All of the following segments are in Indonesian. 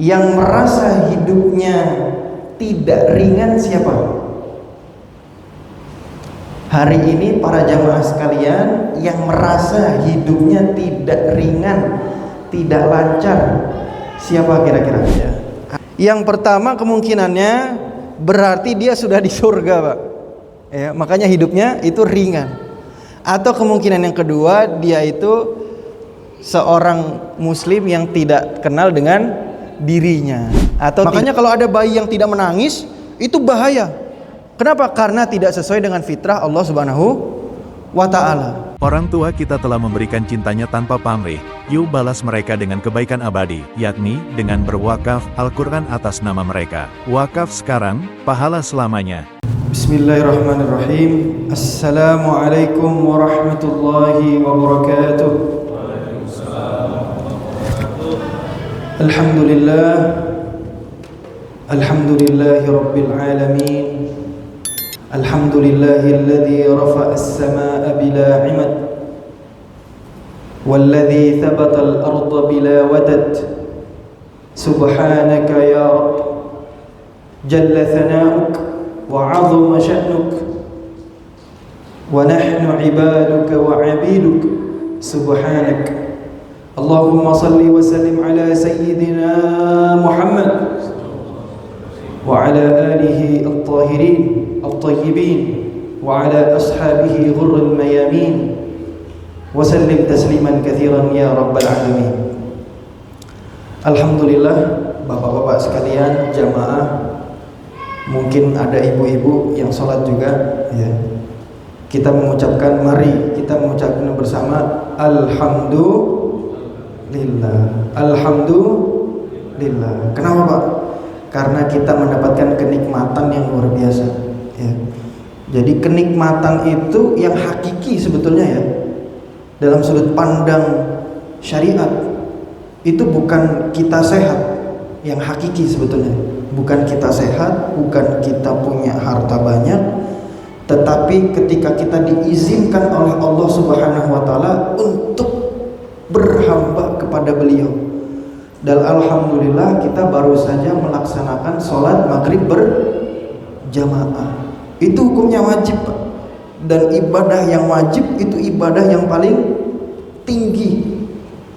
Yang merasa hidupnya tidak ringan siapa? Hari ini para jamaah sekalian, yang merasa hidupnya tidak ringan, tidak lancar, siapa kira-kira? Yang pertama kemungkinannya berarti dia sudah di surga, Pak. Ya, makanya hidupnya itu ringan. Atau kemungkinan yang kedua, dia itu seorang muslim yang tidak kenal dengan dirinya. Atau makanya kalau ada bayi yang tidak menangis, itu bahaya. Kenapa? Karena tidak sesuai dengan fitrah Allah Subhanahu wa ta'ala. Orang tua kita telah memberikan cintanya tanpa pamrih. Yuk balas mereka dengan kebaikan abadi, yakni dengan berwakaf Al-Quran atas nama mereka. Wakaf sekarang, pahala selamanya. Bismillahirrahmanirrahim. Assalamualaikum warahmatullahi wabarakatuh. Alhamdulillah, alhamdulillahi rabbil alamin. Alhamdulillahilladzi rafa'a as-samaa'a bila 'imad walladzi thabata al-arda bila wadad. Subhanaka ya Rabb, jalla thana'uk wa 'azama sya'nuk, wa nahnu 'ibaduka wa 'abiduk. Subhanak. Allahumma salli wa sallim ala sayyidina Muhammad wa ala alihi at-tahirin at-tayyibin wa ala ashabihi ghurril mayamin wa sallim tasliman katsiran ya rabbal alamin. Alhamdulillah, bapak-bapak sekalian, jamaah, mungkin ada ibu-ibu yang sholat juga ya. Kita mengucapkan, mari kita mengucapkan bersama alhamdulillah. Alhamdulillah. Kenapa, Pak? Karena kita mendapatkan kenikmatan yang luar biasa ya. Jadi kenikmatan itu yang hakiki sebetulnya ya. Dalam sudut pandang syariat, itu bukan kita sehat yang hakiki sebetulnya. Bukan kita sehat, bukan kita punya harta banyak, tetapi ketika kita diizinkan oleh Allah Subhanahu wa ta'ala untuk berhamba kepada beliau. Dan alhamdulillah kita baru saja melaksanakan sholat maghrib berjamaah. Itu hukumnya wajib, Pak. Dan ibadah yang wajib itu ibadah yang paling tinggi,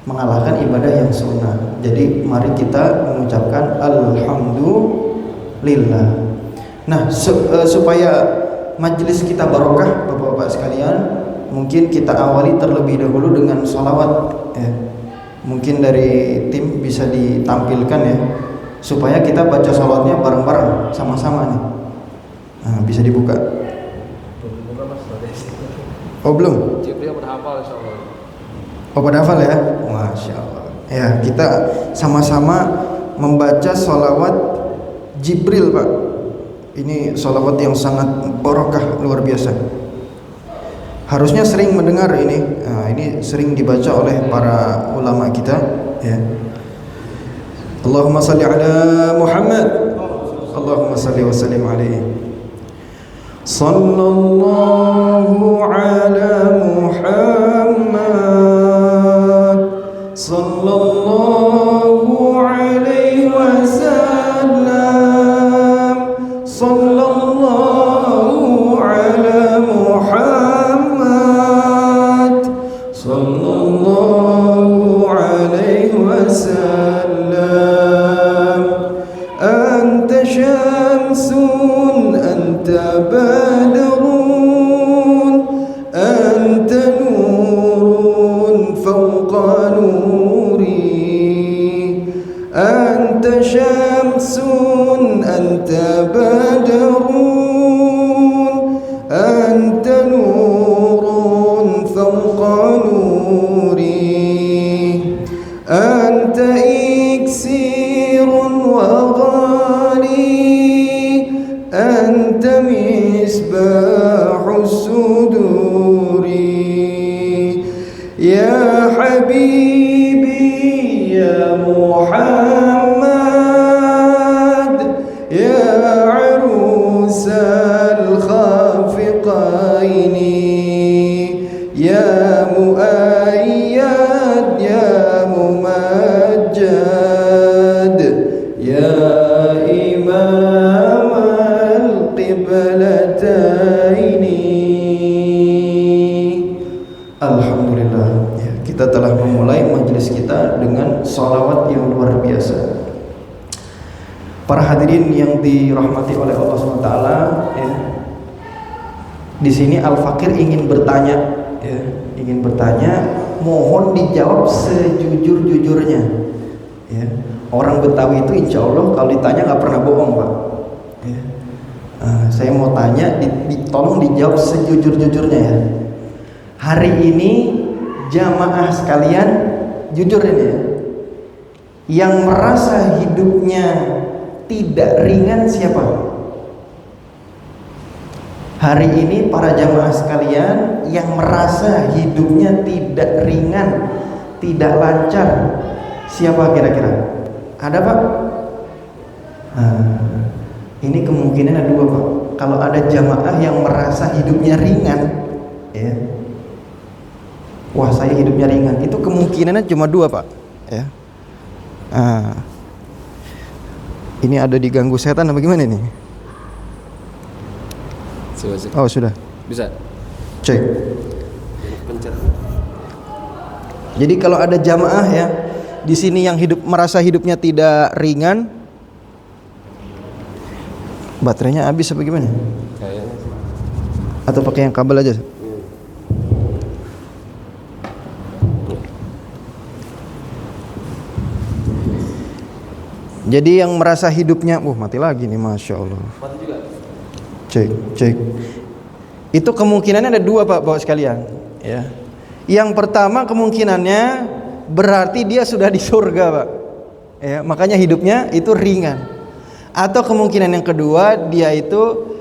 mengalahkan ibadah yang sunnah. Jadi mari kita mengucapkan alhamdulillah. Nah, supaya majelis kita barokah, bapak-bapak sekalian, mungkin kita awali terlebih dahulu dengan sholawat ya. Mungkin dari tim bisa ditampilkan ya, supaya kita baca sholawatnya bareng-bareng sama-sama nih. Nah, bisa dibuka. Oh belum? Oh pada hafal ya? Masya Allah. Ya, kita sama-sama membaca sholawat Jibril, Pak. Ini sholawat yang sangat barokah, luar biasa. Harusnya sering mendengar ini. Nah, ini sering dibaca oleh para ulama kita ya. Allahumma salli ala Muhammad. Allahumma salli wa sallim alaihi. Sallallahu ala Muhammad. Sallallahu alaihi wasallam. Sallallahu ala Muhammad. Sallallahu alaihi wasallam. Anta syamsun, anta badrun, anta nurun fawqa nuri. Anta syamsun, anta badrun, anta nurun fawqa nuri. Anta iksirun wa ghali, anta misbahus suduri. Ya habibi ya Muhammad, ya arusal Ya Imam al-Qiblataini. Alhamdulillah ya, kita telah memulai majelis kita dengan sholawat yang luar biasa. Para hadirin yang dirahmati oleh Allah SWT ya, di sini Al-Fakir ingin bertanya ya, mohon dijawab sejujur-jujurnya ya. Orang Betawi itu insya Allah kalau ditanya nggak pernah bohong Pak ya. Saya mau tanya, tolong dijawab sejujur-jujurnya ya. Hari ini jamaah sekalian, jujur ini ya, yang merasa hidupnya tidak ringan siapa? Hari ini para jamaah sekalian yang merasa hidupnya tidak ringan, tidak lancar, siapa kira-kira? Ada Pak? Ini kemungkinan ada dua Pak. Kalau ada jamaah yang merasa hidupnya ringan ya, wah saya hidupnya ringan, itu kemungkinannya cuma dua Pak ya. Ini ada diganggu setan apa gimana nih? Oh sudah. Bisa. Cek. Jadi kalau ada jamaah ya di sini yang merasa hidupnya tidak ringan, baterainya habis apa gimana? Kayaknya. Atau pakai yang kabel aja? Jadi yang merasa hidupnya, mati lagi nih, masya Allah. Mati juga. Cek. Itu kemungkinannya ada dua Pak, Bapak sekalian. Ya. Yang pertama kemungkinannya berarti dia sudah di surga Pak. Ya, makanya hidupnya itu ringan. Atau kemungkinan yang kedua dia itu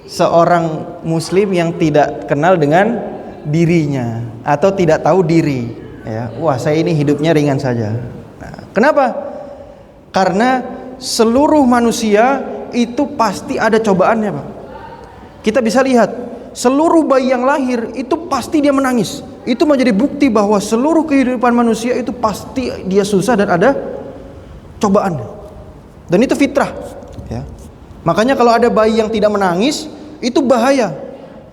seorang Muslim yang tidak kenal dengan dirinya atau tidak tahu diri. Ya, wah saya ini hidupnya ringan saja. Nah, kenapa? Karena seluruh manusia itu pasti ada cobaannya Pak. Kita bisa lihat seluruh bayi yang lahir itu pasti dia menangis. Itu menjadi bukti bahwa seluruh kehidupan manusia itu pasti dia susah dan ada cobaannya. Dan itu fitrah ya. Makanya kalau ada bayi yang tidak menangis itu bahaya.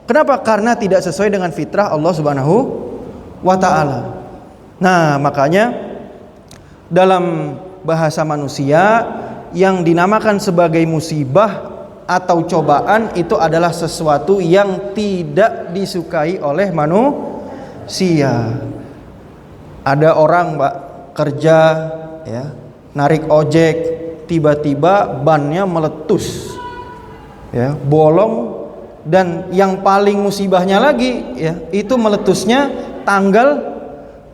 Kenapa? Karena tidak sesuai dengan fitrah Allah Subhanahu wa ta'ala. Nah makanya dalam bahasa manusia yang dinamakan sebagai musibah atau cobaan itu adalah sesuatu yang tidak disukai oleh manusia. Ada orang Pak kerja ya, narik ojek, tiba-tiba bannya meletus ya, bolong, dan yang paling musibahnya lagi ya, itu meletusnya tanggal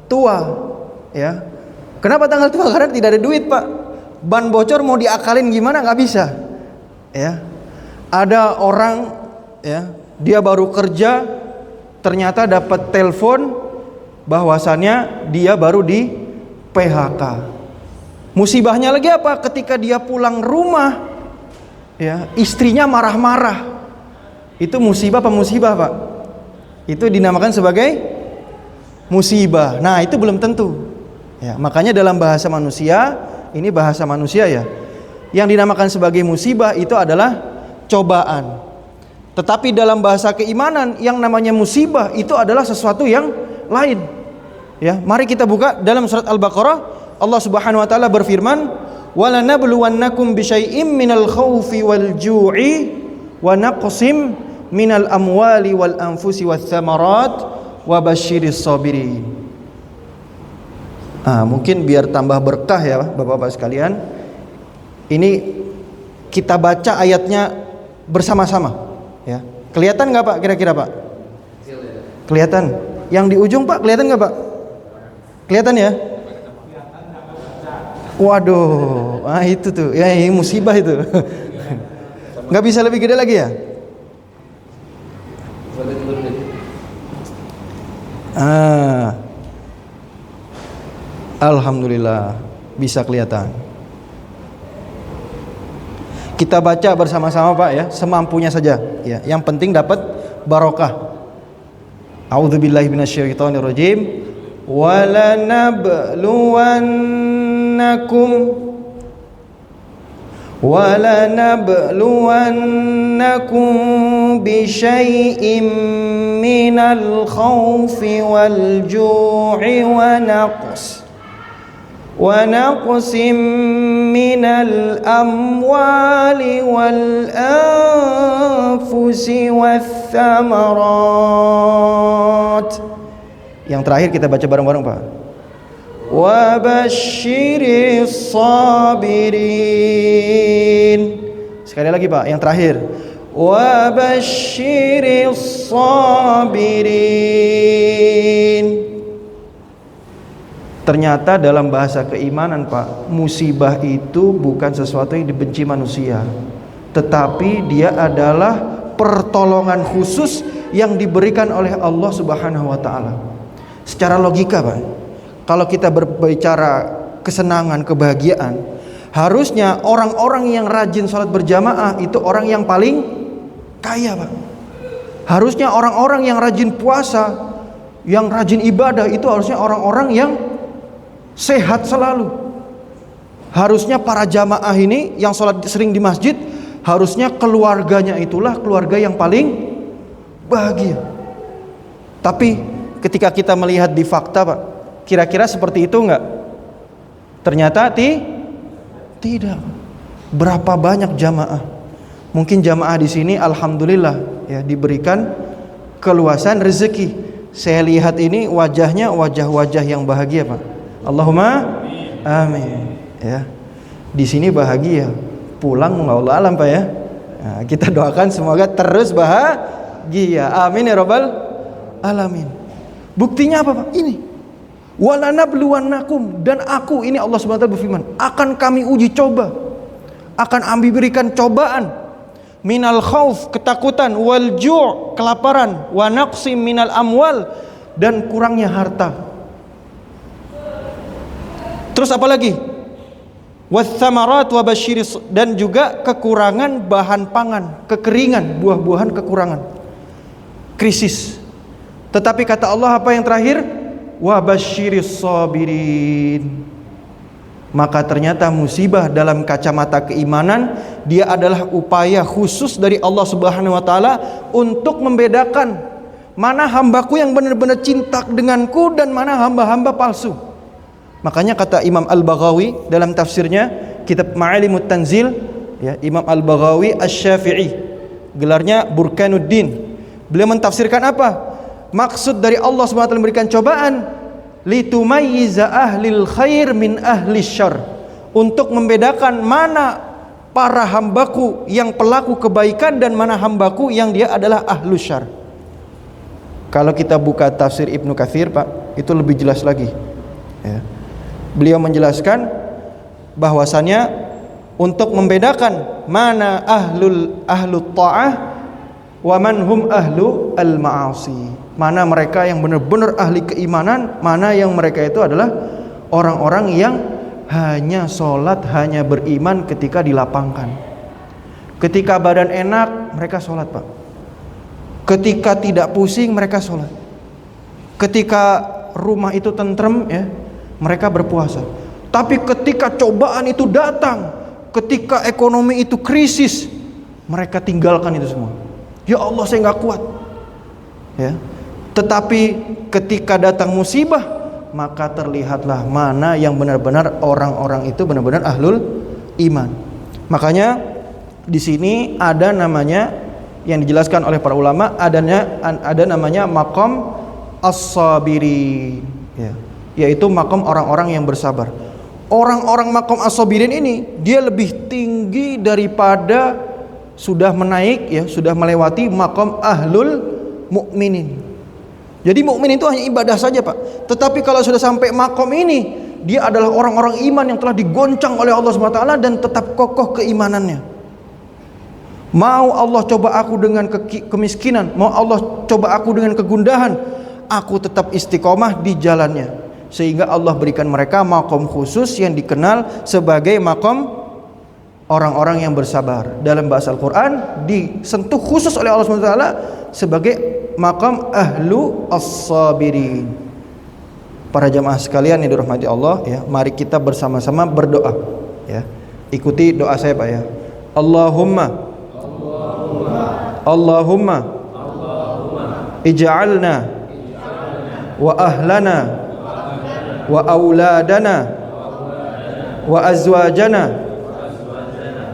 tua ya. Kenapa tanggal tua? Karena tidak ada duit Pak. Ban bocor mau diakalin gimana, nggak bisa. Ya, ada orang ya, dia baru kerja, ternyata dapat telepon bahwasannya dia baru di PHK. Musibahnya lagi apa? Ketika dia pulang rumah, ya istrinya marah-marah. Itu musibah apa musibah Pak? Itu dinamakan sebagai musibah. Nah itu belum tentu. Ya, makanya dalam bahasa manusia, ini bahasa manusia ya, yang dinamakan sebagai musibah itu adalah cobaan. Tetapi dalam bahasa keimanan yang namanya musibah itu adalah sesuatu yang lain. Ya, mari kita buka dalam surat Al-Baqarah. Allah Subhanahu wa taala berfirman, "Wala nabluwannakum bisyai'im minal khaufi wal ju'i wa naqsim minal amwali wal anfusi wath tsamarat wa basyiris sabirin." Mungkin biar tambah berkah ya Bapak-bapak sekalian, ini kita baca ayatnya bersama-sama ya. Kelihatan nggak Pak kira-kira Pak? Kelihatan? Yang di ujung Pak kelihatan nggak Pak? Kelihatan ya? Waduh, itu tuh ya, ini musibah itu. Nggak bisa lebih gede lagi ya? Alhamdulillah bisa kelihatan. Kita baca bersama-sama Pak ya, semampunya saja ya. Yang penting dapat barokah. A'udzubillahi minasyaitonirrajim. Wala nabluwannakum وَلَنَبْلُوَنَّكُمْ بِشَيْءٍ مِّنَ الْخَوْفِ وَالْجُوعِ ونقص من الأموال والأنفس والثمرات. Yang terakhir kita baca bareng-bareng, Pak. Wabasyiris sabirin. Sekali lagi, Pak, yang terakhir. Wabasyiris sabirin. Ternyata dalam bahasa keimanan, Pak, musibah itu bukan sesuatu yang dibenci manusia, tetapi dia adalah pertolongan khusus yang diberikan oleh Allah Subhanahu wa taala. Secara logika, Pak, kalau kita berbicara kesenangan, kebahagiaan, harusnya orang-orang yang rajin sholat berjamaah itu orang yang paling kaya, Pak. Harusnya orang-orang yang rajin puasa, yang rajin ibadah itu harusnya orang-orang yang sehat selalu. Harusnya para jamaah ini yang sholat sering di masjid, harusnya keluarganya itulah keluarga yang paling bahagia. Tapi ketika kita melihat di fakta, Pak, kira-kira seperti itu enggak? Ternyata tidak. Berapa banyak jamaah? Mungkin jamaah di sini alhamdulillah ya diberikan keluasan rezeki. Saya lihat ini wajahnya wajah-wajah yang bahagia, Pak. Allahumma amin. Ya, di sini bahagia, pulang wallahu alam, Pak ya. Nah, kita doakan semoga terus bahagia. Amin ya rabbal alamin. Buktinya apa, Pak? Ini. Walanabluwannakum, dan aku ini Allah Subhanahu wa taala berfirman, akan kami uji coba, akan berikan cobaan, minal khauf, ketakutan, wal ju', kelaparan, wa naqsim minal amwal, dan kurangnya harta. Terus apa lagi? Watsamarat wa basyiris, dan juga kekurangan bahan pangan, kekeringan, buah-buahan kekurangan, krisis. Tetapi kata Allah apa yang terakhir? Wa basyiris sabirin. Maka ternyata musibah dalam kacamata keimanan, dia adalah upaya khusus dari Allah Subhanahu wa taala untuk membedakan mana hambaku yang benar-benar cinta denganku dan mana hamba-hamba palsu. Makanya kata Imam Al-Baghawi dalam tafsirnya kitab Ma'alimut Tanzil, ya, Imam Al-Baghawi Asy-Syafi'i, gelarnya Burkanuddin. Beliau mentafsirkan apa? Maksud dari Allah SWT memberikan cobaan, litumayyiza ahlil khair min ahlis syarr, untuk membedakan mana para hambaku yang pelaku kebaikan dan mana hambaku yang dia adalah ahlus syarr. Kalau kita buka tafsir Ibnu Katsir, Pak, itu lebih jelas lagi, ya. Beliau menjelaskan bahwasannya untuk membedakan mana ahlut ta'ah wa man hum ahlu al-ma'asi, mana mereka yang benar-benar ahli keimanan, mana yang mereka itu adalah orang-orang yang hanya sholat, hanya beriman ketika dilapangkan. Ketika badan enak mereka sholat, Pak. Ketika tidak pusing mereka sholat. Ketika rumah itu tentrem, ya, mereka berpuasa. Tapi ketika cobaan itu datang, ketika ekonomi itu krisis, mereka tinggalkan itu semua. Ya Allah, saya nggak kuat, ya. Tetapi ketika datang musibah, maka terlihatlah mana yang benar-benar orang-orang itu benar-benar ahlul iman. Makanya di sini ada namanya yang dijelaskan oleh para ulama, ada namanya maqam as-sabirin, ya, yaitu maqam orang-orang yang bersabar. Orang-orang maqam as-sabirin ini dia lebih tinggi daripada sudah menaik, ya, sudah melewati maqam ahlul mukminin. Jadi mukmin itu hanya ibadah saja, Pak. Tetapi kalau sudah sampai maqam ini, dia adalah orang-orang iman yang telah digoncang oleh Allah SWT dan tetap kokoh keimanannya. Mau Allah coba aku dengan kemiskinan, mau Allah coba aku dengan kegundahan, aku tetap istiqomah di jalannya. Sehingga Allah berikan mereka maqam khusus yang dikenal sebagai maqam orang-orang yang bersabar. Dalam bahasa Al-Quran disentuh khusus oleh Allah SWT sebagai maqam ahlu as-sabirin. Para jamaah sekalian yang dirahmati Allah, ya, mari kita bersama-sama berdoa, ya. Ikuti doa saya Pak ya. Allahumma ij'alna wa ahlana wa auladana wa azwajana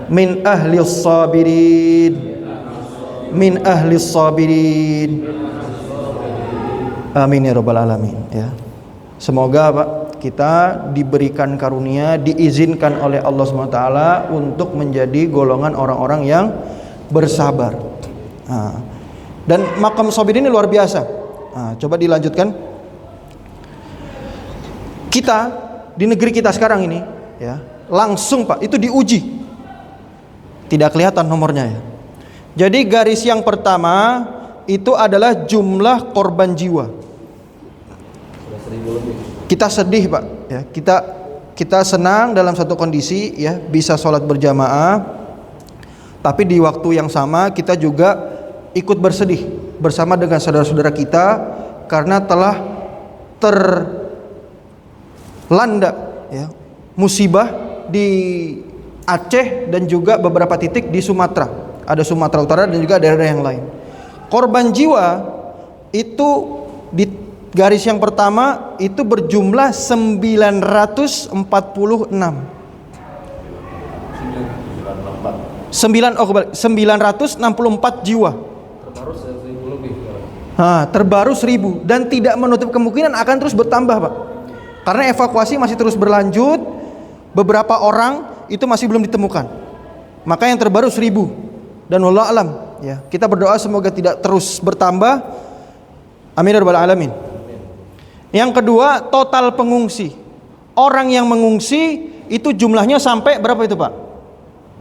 min ahlis sabirin, min ahlis sabirin. Amin ya rabbal alamin ya. Semoga Pak kita diberikan karunia, diizinkan oleh Allah SWT untuk menjadi golongan orang-orang yang bersabar. Dan maqam sabir ini luar biasa. Coba dilanjutkan. Kita di negeri kita sekarang ini ya, langsung Pak itu diuji. Tidak kelihatan nomornya ya. Jadi garis yang pertama itu adalah jumlah korban jiwa. Kita sedih Pak ya, kita senang dalam satu kondisi ya bisa sholat berjamaah, tapi di waktu yang sama kita juga ikut bersedih bersama dengan saudara-saudara kita karena telah terlanda ya musibah di Aceh dan juga beberapa titik di Sumatera. Ada Sumatera Utara dan juga daerah yang lain. Korban jiwa itu di garis yang pertama itu berjumlah 946. 964 jiwa. Terbaru 1000 dan tidak menutup kemungkinan akan terus bertambah Pak. Karena evakuasi masih terus berlanjut. Beberapa orang itu masih belum ditemukan. Maka yang terbaru 1000. Dan wallahu alam ya. Kita berdoa semoga tidak terus bertambah. Amin ya rabbal alamin. Yang kedua, total pengungsi. Orang yang mengungsi itu jumlahnya sampai berapa itu Pak?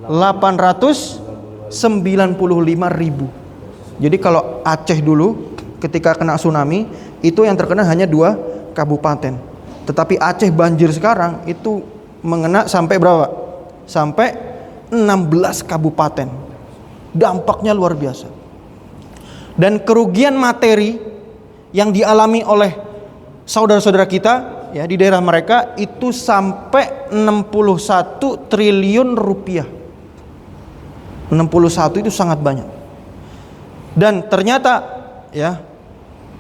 895.000. Jadi kalau Aceh dulu ketika kena tsunami itu yang terkena hanya 2 kabupaten. Tetapi Aceh banjir sekarang itu mengena sampai berapa? Sampai 16 kabupaten. Dampaknya luar biasa. Dan kerugian materi yang dialami oleh saudara-saudara kita ya di daerah mereka itu sampai 61 triliun rupiah. 61 itu sangat banyak. Dan ternyata ya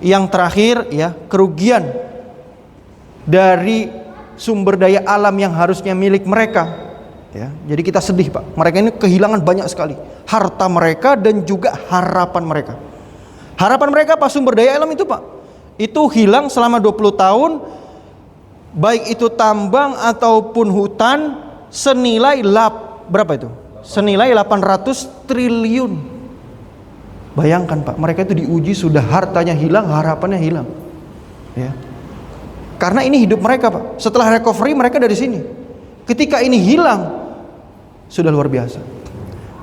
yang terakhir ya kerugian dari sumber daya alam yang harusnya milik mereka ya. Jadi kita sedih Pak. Mereka ini kehilangan banyak sekali harta mereka dan juga harapan mereka. Harapan mereka apa? Sumber daya alam itu Pak. Itu hilang selama 20 tahun, baik itu tambang ataupun hutan, senilai berapa itu? Senilai 800 triliun. Bayangkan Pak, mereka itu diuji sudah hartanya hilang, harapannya hilang. Ya. Karena ini hidup mereka Pak. Setelah recovery mereka dari sini. Ketika ini hilang, sudah luar biasa.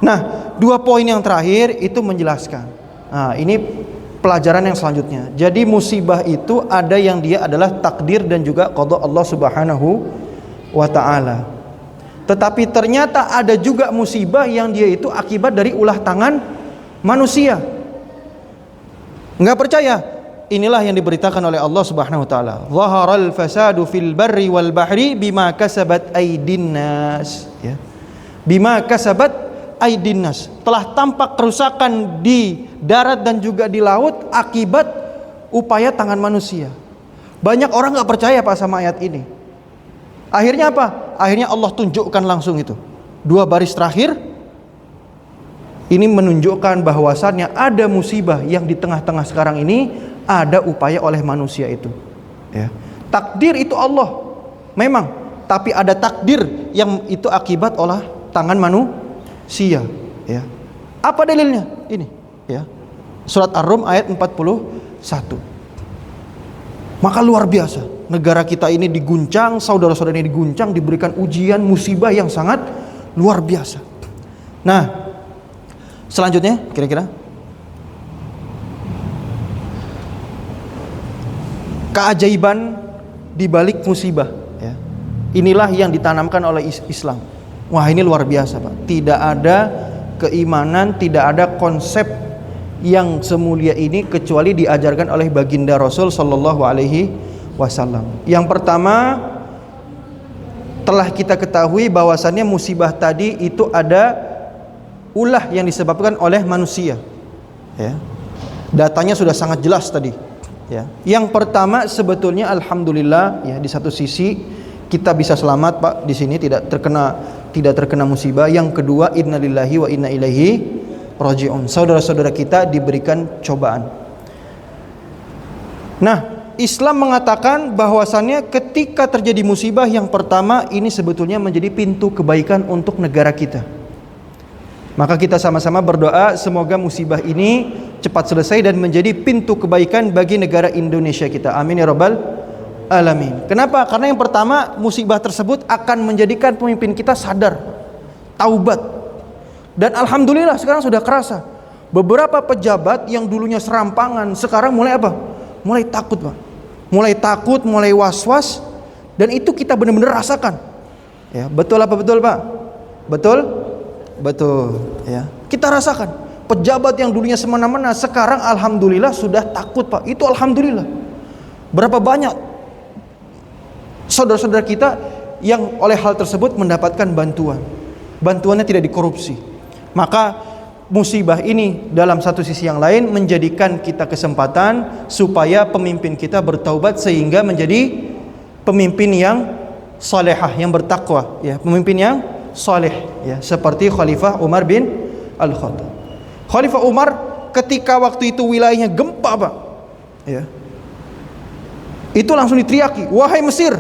Nah, 2 poin yang terakhir itu menjelaskan. Nah, ini pelajaran yang selanjutnya. Jadi musibah itu ada yang dia adalah takdir dan juga qada Allah Subhanahu wa taala. Tetapi ternyata ada juga musibah yang dia itu akibat dari ulah tangan manusia. Enggak percaya? Inilah yang diberitakan oleh Allah Subhanahu wa taala. Zaharal fasadu fil barri wal bahri bima kasabat aydin nas, ya. Bima kasabat aydin nas. Telah tampak kerusakan di darat dan juga di laut akibat upaya tangan manusia. Banyak orang enggak percaya Pak sama ayat ini. Akhirnya apa? Akhirnya Allah tunjukkan langsung itu. 2 baris terakhir ini menunjukkan bahwasannya ada musibah yang di tengah-tengah sekarang ini ada upaya oleh manusia itu. Ya. Takdir itu Allah, memang, tapi ada takdir yang itu akibat oleh tangan manusia. Ya. Apa dalilnya? Ini. Ya. Surat Ar-Rum ayat 41. Maka luar biasa. Negara kita ini diguncang, saudara-saudara ini diguncang, diberikan ujian, musibah yang sangat luar biasa. Nah, selanjutnya kira-kira keajaiban di balik musibah, ya. Inilah yang ditanamkan oleh Islam. Wah, ini luar biasa, Pak. Tidak ada keimanan, tidak ada konsep yang semulia ini kecuali diajarkan oleh baginda Rasul sallallahu alaihi wasallam. Yang pertama, telah kita ketahui bahwasannya musibah tadi itu ada ulah yang disebabkan oleh manusia. Ya. Datanya sudah sangat jelas tadi. Ya. Yang pertama sebetulnya alhamdulillah ya, di satu sisi kita bisa selamat Pak, di sini tidak terkena musibah. Yang kedua, innalillahi wa inna ilaihi raji'un. Saudara-saudara kita diberikan cobaan. Nah, Islam mengatakan bahwasannya ketika terjadi musibah, yang pertama ini sebetulnya menjadi pintu kebaikan untuk negara kita. Maka kita sama-sama berdoa semoga musibah ini cepat selesai dan menjadi pintu kebaikan bagi negara Indonesia kita. Amin ya rabbal alamin. Kenapa? Karena yang pertama, musibah tersebut akan menjadikan pemimpin kita sadar, taubat. Dan alhamdulillah sekarang sudah kerasa. Beberapa pejabat yang dulunya serampangan sekarang mulai apa? Mulai takut Pak. Mulai takut, mulai was-was, dan itu kita benar-benar rasakan. Ya, betul apa betul Pak? Betul? Betul, ya. Kita rasakan. Pejabat yang dulunya semena-mena sekarang alhamdulillah sudah takut Pak. Itu alhamdulillah. Berapa banyak saudara-saudara kita yang oleh hal tersebut mendapatkan bantuan. Bantuannya tidak dikorupsi. Maka musibah ini dalam satu sisi yang lain menjadikan kita kesempatan supaya pemimpin kita bertaubat sehingga menjadi pemimpin yang salehah, yang bertakwa, ya, pemimpin yang saleh, ya, seperti Khalifah Umar bin Al-Khattab. Khalifah Umar ketika waktu itu wilayahnya gempa Pak, ya, itu langsung diteriaki, wahai Mesir,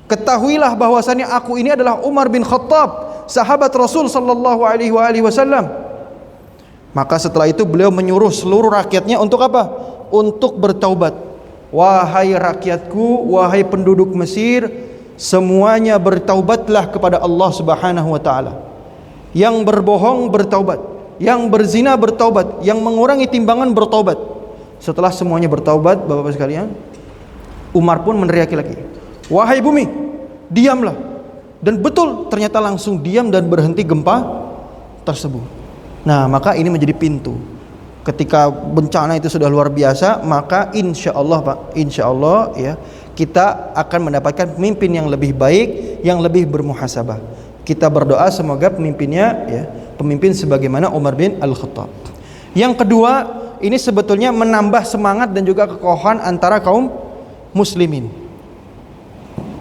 ketahuilah bahwasannya aku ini adalah Umar bin Khattab, sahabat Rasul sallallahu alaihi wasallam. Maka setelah itu beliau menyuruh seluruh rakyatnya untuk apa? Untuk bertaubat. Wahai rakyatku, wahai penduduk Mesir, semuanya bertaubatlah kepada Allah Subhanahu wa taala. Yang berbohong bertaubat, yang berzina bertaubat, yang mengurangi timbangan bertaubat. Setelah semuanya bertaubat, Bapak-bapak sekalian, Umar pun meneriaki lagi, wahai bumi, diamlah. Dan betul, ternyata langsung diam dan berhenti gempa tersebut. Nah, maka ini menjadi pintu. Ketika bencana itu sudah luar biasa, maka insya Allah Pak, insya Allah ya, kita akan mendapatkan pemimpin yang lebih baik, yang lebih bermuhasabah. Kita berdoa semoga pemimpinnya ya, pemimpin sebagaimana Umar bin Al-Khattab. Yang kedua, ini sebetulnya menambah semangat dan juga kekokohan antara kaum muslimin.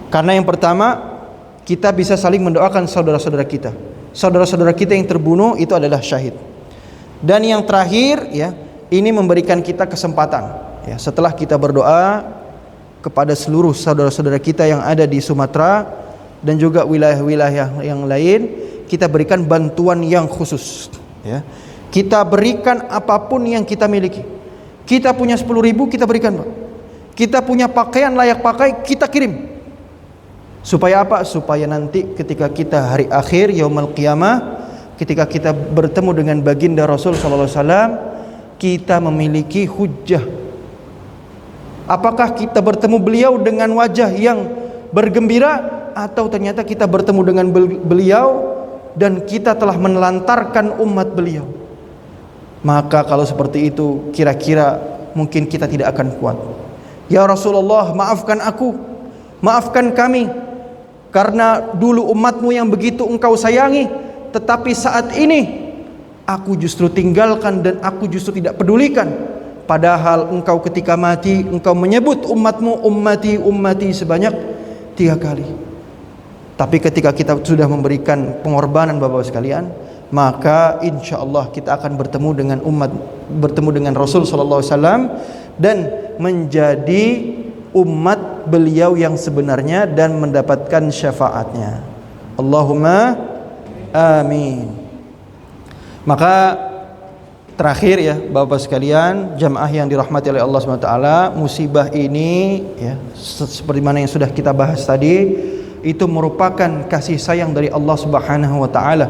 Karena yang pertama, kita bisa saling mendoakan saudara-saudara kita. Saudara-saudara kita yang terbunuh itu adalah syahid. Dan yang terakhir ya, ini memberikan kita kesempatan ya, setelah kita berdoa kepada seluruh saudara-saudara kita yang ada di Sumatera dan juga wilayah-wilayah yang lain, kita berikan bantuan yang khusus ya. Kita berikan apapun yang kita miliki. Kita punya 10.000 kita berikan Pak. Kita punya pakaian layak pakai kita kirim. Supaya apa? Supaya nanti ketika kita hari akhir yaumul qiyamah, ketika kita bertemu dengan baginda Rasul sallallahu alaihi wasallam, kita memiliki hujjah. Apakah kita bertemu beliau dengan wajah yang bergembira, atau ternyata kita bertemu dengan beliau dan kita telah menelantarkan umat beliau? Maka kalau seperti itu, kira-kira mungkin kita tidak akan kuat. Ya Rasulullah, maafkan aku, maafkan kami, karena dulu umatmu yang begitu engkau sayangi, tetapi saat ini aku justru tinggalkan dan aku justru tidak pedulikan. Padahal engkau ketika mati, engkau menyebut umatmu ummati ummati sebanyak 3 kali. Tapi ketika kita sudah memberikan pengorbanan Bapak-bapak sekalian, maka insya Allah kita akan bertemu dengan bertemu dengan Rasul sallallahu alaihi wasallam dan menjadi umat beliau yang sebenarnya dan mendapatkan syafaatnya. Allahumma amin. Maka terakhir ya Bapak sekalian, jamaah yang dirahmati oleh Allah SWT, musibah ini ya, seperti mana yang sudah kita bahas tadi, itu merupakan kasih sayang dari Allah Subhanahu wa taala.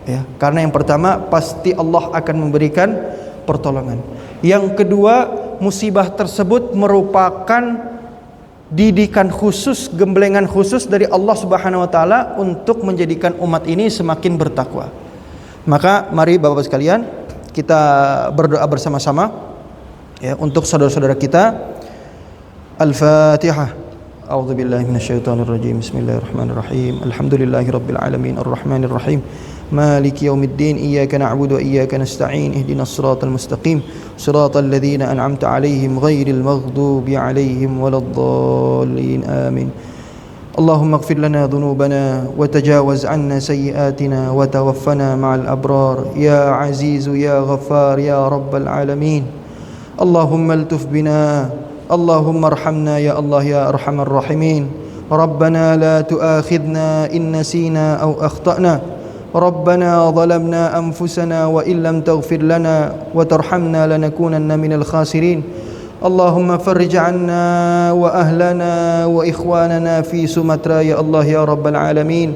Ya, karena yang pertama pasti Allah akan memberikan pertolongan. Yang kedua, musibah tersebut merupakan didikan khusus, gemblengan khusus dari Allah Subhanahu wa taala untuk menjadikan umat ini semakin bertakwa. Maka mari Bapak-bapak sekalian, kita berdoa bersama-sama ya untuk saudara-saudara kita. Al-Fatihah. A'udzu billahi minasyaitonir rajim. Bismillahirrahmanirrahim. Alhamdulillahi rabbil alamin arrahmanir rahim. Maliki yaumiddin. Iyyaka na'budu wa iyyaka nasta'in. Ihdinas siratal mustaqim. Siratal ladzina an'amta 'alaihim ghairil maghdubi 'alaihim waladdallin. Amin. Allahumma ighfir lana dhunubana wa tajawaz 'anna sayyi'atina wa tawaffana ma'al abrar. Ya Azizu ya Ghaffar ya rabbal alamin. Allahumma altuf bina. Allahumma arhamna ya Allah ya arhamar rahimin. Rabbana la tu'akhidna in nasina aw akhtana. Rabbana zalamna anfusana wa illam taghfir lana wa tarhamna lanakunanna minal khasirin. Allahumma farrij 'anna wa ahlana wa ikhwanana fi Sumatra ya Allah ya rabbal alamin.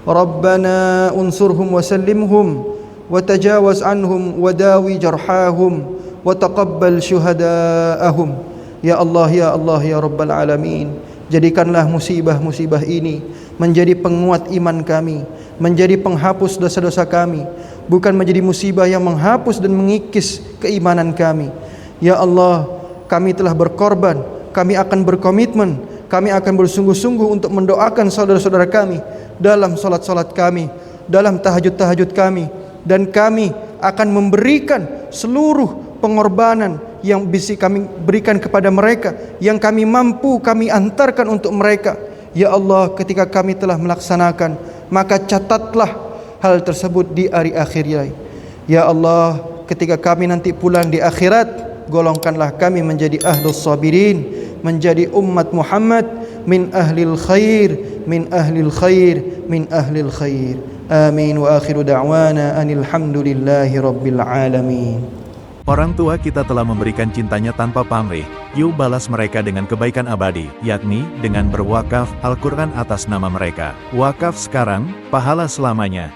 Rabbana unsurhum wa sallimhum wa tajawaz anhum wa dawi jarhahum wa taqabbal syuhadaahum. Ya Allah ya Rabbal Alamin, jadikanlah musibah-musibah ini menjadi penguat iman kami, menjadi penghapus dosa-dosa kami, bukan menjadi musibah yang menghapus dan mengikis keimanan kami. Ya Allah, kami telah berkorban, kami akan berkomitmen, kami akan bersungguh-sungguh untuk mendoakan saudara-saudara kami dalam salat-salat kami, dalam tahajud-tahajud kami, dan kami akan memberikan seluruh pengorbanan yang bisa kami berikan kepada mereka, yang kami mampu kami antarkan untuk mereka. Ya Allah, ketika kami telah melaksanakan, maka catatlah hal tersebut di hari akhir. Ya Allah, ketika kami nanti pulang di akhirat, golongkanlah kami menjadi ahlus sabirin, menjadi umat Muhammad, min ahlil khair, min ahlil khair, min ahlil khair. Amin wa akhiru da'wana anil hamdulillahi rabbil alamin. Orang tua kita telah memberikan cintanya tanpa pamrih, yuk balas mereka dengan kebaikan abadi, yakni dengan berwakaf Al-Quran atas nama mereka. Wakaf sekarang, pahala selamanya.